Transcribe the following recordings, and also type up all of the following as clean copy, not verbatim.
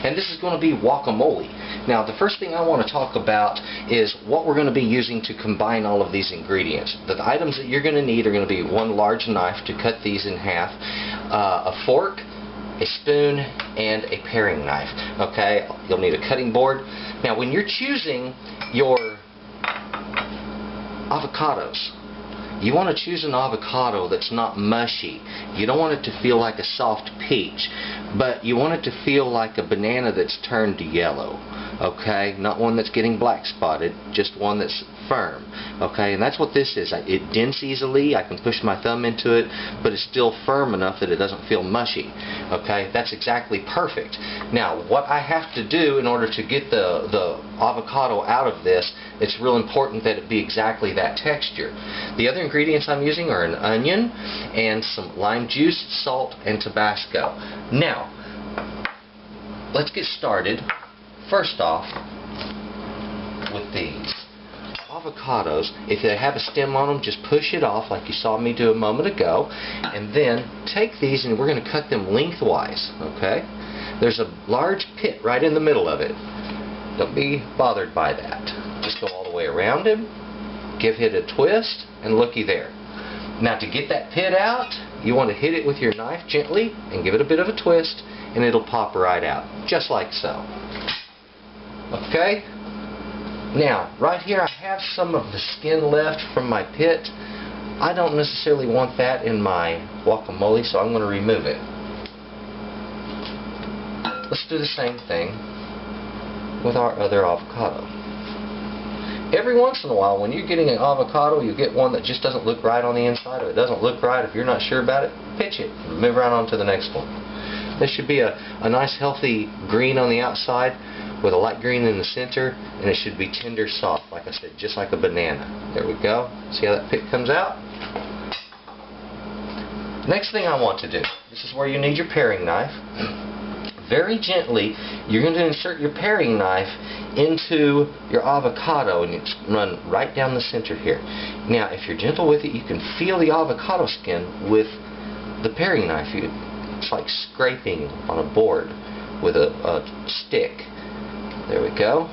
and this is going to be guacamole. Now, the first thing I want to talk about is what we're going to be using to combine all of these ingredients. The items that you're going to need are going to be one large knife to cut these in half, a fork, a spoon, and a paring knife. Okay, you'll need a cutting board. Now, when you're choosing your avocados, you want to choose an avocado that's not mushy. You don't want it to feel like a soft peach, but you want it to feel like a banana that's turned yellow. Okay, not one that's getting black spotted, just one that's firm. Okay, and that's what this is. It dents easily. I can push my thumb into it, but it's still firm enough that it doesn't feel mushy. Okay, that's exactly perfect. Now, what I have to do in order to get the avocado out of this, it's real important that it be exactly that texture. The other ingredients I'm using are an onion and some lime juice, salt, and Tabasco. Now, let's get started. First off, with these avocados, if they have a stem on them, just push it off like you saw me do a moment ago, and then take these and we're going to cut them lengthwise. Okay? There's a large pit right in the middle of it. Don't be bothered by that. Just go all the way around him, give it a twist, and looky there. Now, to get that pit out, you want to hit it with your knife gently and give it a bit of a twist, and it'll pop right out, just like so. Okay? Now, right here I have some of the skin left from my pit. I don't necessarily want that in my guacamole, so I'm going to remove it. Let's do the same thing with our other avocado. Every once in a while, when you're getting an avocado, you get one that just doesn't look right on the inside, or it doesn't look right. If you're not sure about it, pitch it and move right on to the next one. This should be a nice healthy green on the outside with a light green in the center, and it should be tender soft, like I said, just like a banana. There we go. See how that pit comes out? Next thing I want to do, this is where you need your paring knife. Very gently, you're going to insert your paring knife into your avocado, and it's run right down the center here. Now, if you're gentle with it, you can feel the avocado skin with the paring knife. It's like scraping on a board with a stick. There we go.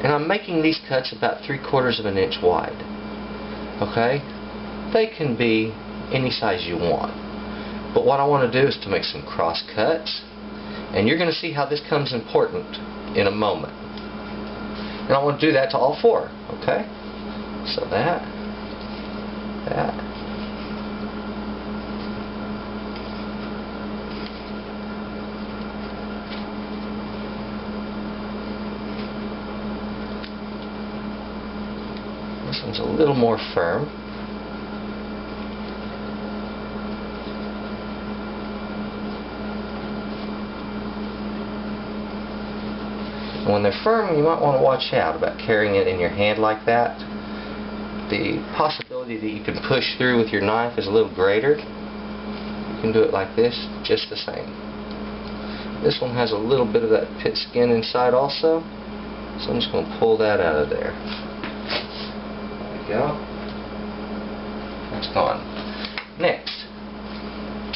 And I'm making these cuts about 3/4 of an inch wide. Okay? They can be any size you want. But what I want to do is to make some cross cuts. And you're going to see how this comes important in a moment. And I want to do that to all four. Okay? So that. This one's a little more firm. When they're firm, you might want to watch out about carrying it in your hand like that. The possibility that you can push through with your knife is a little greater. You can do it like this, just the same. This one has a little bit of that pit skin inside also, so I'm just going to pull that out of there. There we go. That's gone. Next,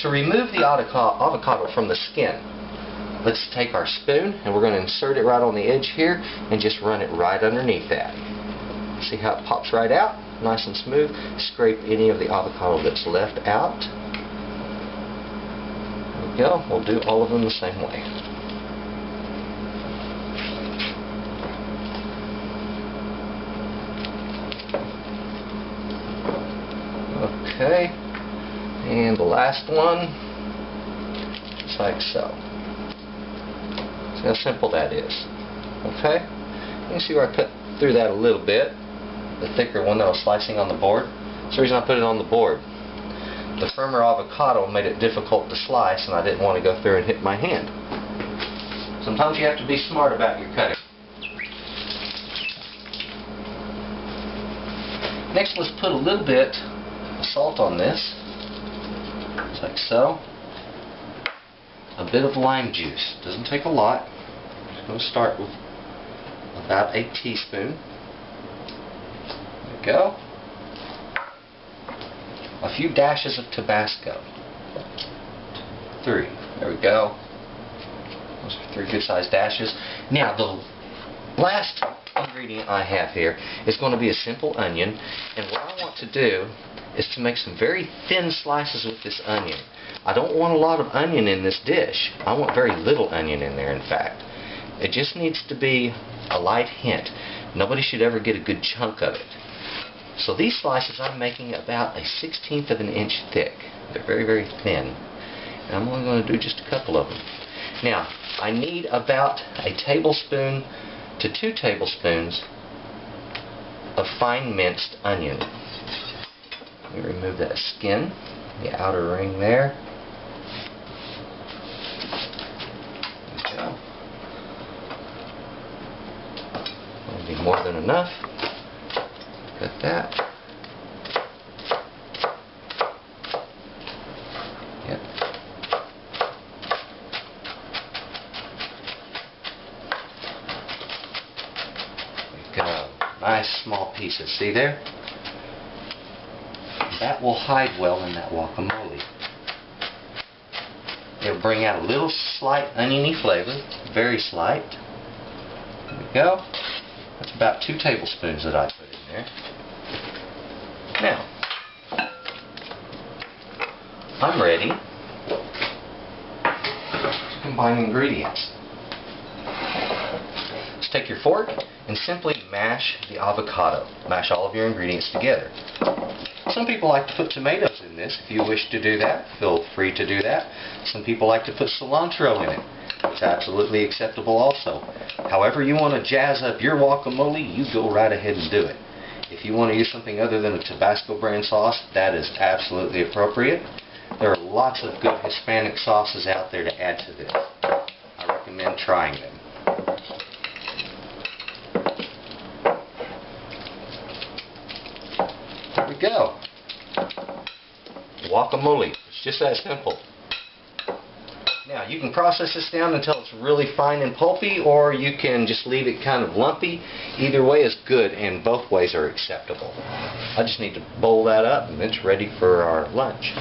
to remove the avocado from the skin, let's take our spoon and we're going to insert it right on the edge here and just run it right underneath that. See how it pops right out? Nice and smooth. Scrape any of the avocado that's left out. There we go. We'll do all of them the same way. Okay. And the last one, just like so. See how simple that is. Okay? You can see where I cut through that a little bit. The thicker one that I was slicing on the board. That's the reason I put it on the board. The firmer avocado made it difficult to slice, and I didn't want to go through and hit my hand. Sometimes you have to be smart about your cutting. Next, let's put a little bit of salt on this. Just like so. A bit of lime juice. Doesn't take a lot. I'm just going to start with about a teaspoon. There we go. A few dashes of Tabasco. 3. There we go. 3 good-sized dashes. Now, the last ingredient I have here is going to be a simple onion, and what I want to do is to make some very thin slices with this onion. I don't want a lot of onion in this dish. I want very little onion in there, in fact. It just needs to be a light hint. Nobody should ever get a good chunk of it. So these slices I'm making about a 1/16 of an inch thick. They're very, very thin. And I'm only going to do just a couple of them. Now, I need about a tablespoon to 2 tablespoons of fine minced onion. Let me remove that skin, the outer ring there. There we go. That'll be more than enough. Cut that. Yep. There we go. Nice small pieces. See there? That will hide well in that guacamole. It'll bring out a little slight oniony flavor, very slight. There we go. That's about 2 tablespoons that I put in there. Now, I'm ready to combine ingredients. Just take your fork and simply mash the avocado. Mash all of your ingredients together. Some people like to put tomatoes in this. If you wish to do that, feel free to do that. Some people like to put cilantro in it. It's absolutely acceptable also. However you want to jazz up your guacamole, you go right ahead and do it. If you want to use something other than a Tabasco brand sauce, that is absolutely appropriate. There are lots of good Hispanic sauces out there to add to this. I recommend trying them. There we go. Guacamole. It's just that simple. Now, you can process this down until it's really fine and pulpy, or you can just leave it kind of lumpy. Either way is good, and both ways are acceptable. I just need to bowl that up, and it's ready for our lunch.